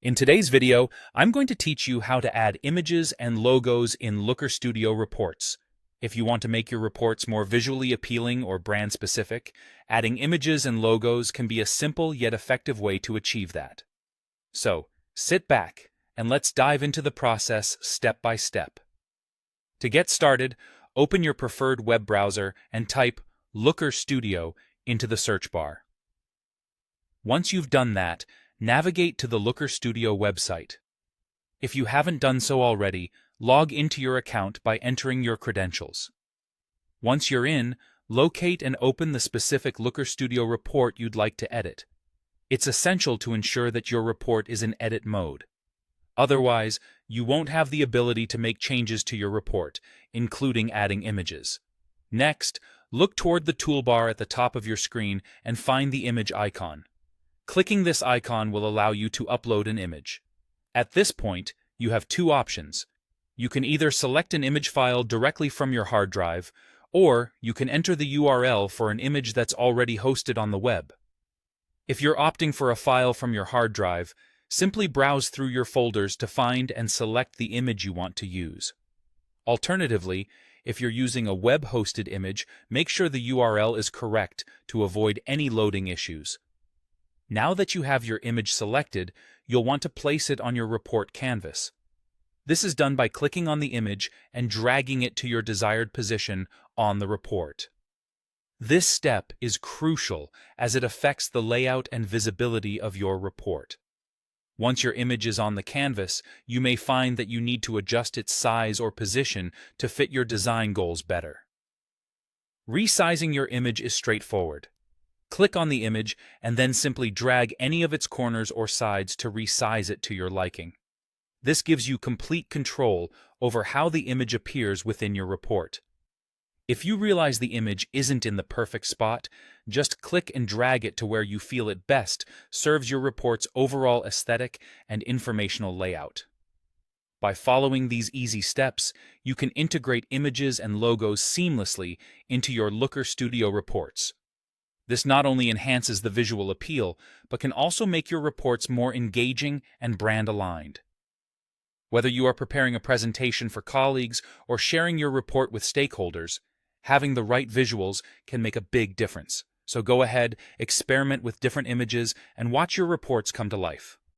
In today's video, I'm going to teach you how to add images and logos in Looker Studio reports. If you want to make your reports more visually appealing or brand specific, adding images and logos can be a simple yet effective way to achieve that. So, sit back and let's dive into the process step by step. To get started, open your preferred web browser and type Looker Studio into the search bar. Once you've done that, navigate to the Looker Studio website. If you haven't done so already, log into your account by entering your credentials. Once you're in, locate and open the specific Looker Studio report you'd like to edit. It's essential to ensure that your report is in edit mode. Otherwise, you won't have the ability to make changes to your report, including adding images. Next, look toward the toolbar at the top of your screen and find the image icon. Clicking this icon will allow you to upload an image. At this point, you have two options. You can either select an image file directly from your hard drive, or you can enter the URL for an image that's already hosted on the web. If you're opting for a file from your hard drive, simply browse through your folders to find and select the image you want to use. Alternatively, if you're using a web-hosted image, make sure the URL is correct to avoid any loading issues. Now that you have your image selected, you'll want to place it on your report canvas. This is done by clicking on the image and dragging it to your desired position on the report. This step is crucial as it affects the layout and visibility of your report. Once your image is on the canvas, you may find that you need to adjust its size or position to fit your design goals better. Resizing your image is straightforward. Click on the image and then simply drag any of its corners or sides to resize it to your liking. This gives you complete control over how the image appears within your report. If you realize the image isn't in the perfect spot, just click and drag it to where you feel it best serves your report's overall aesthetic and informational layout. By following these easy steps, you can integrate images and logos seamlessly into your Looker Studio reports. This not only enhances the visual appeal, but can also make your reports more engaging and brand-aligned. Whether you are preparing a presentation for colleagues or sharing your report with stakeholders, having the right visuals can make a big difference. So go ahead, experiment with different images, and watch your reports come to life.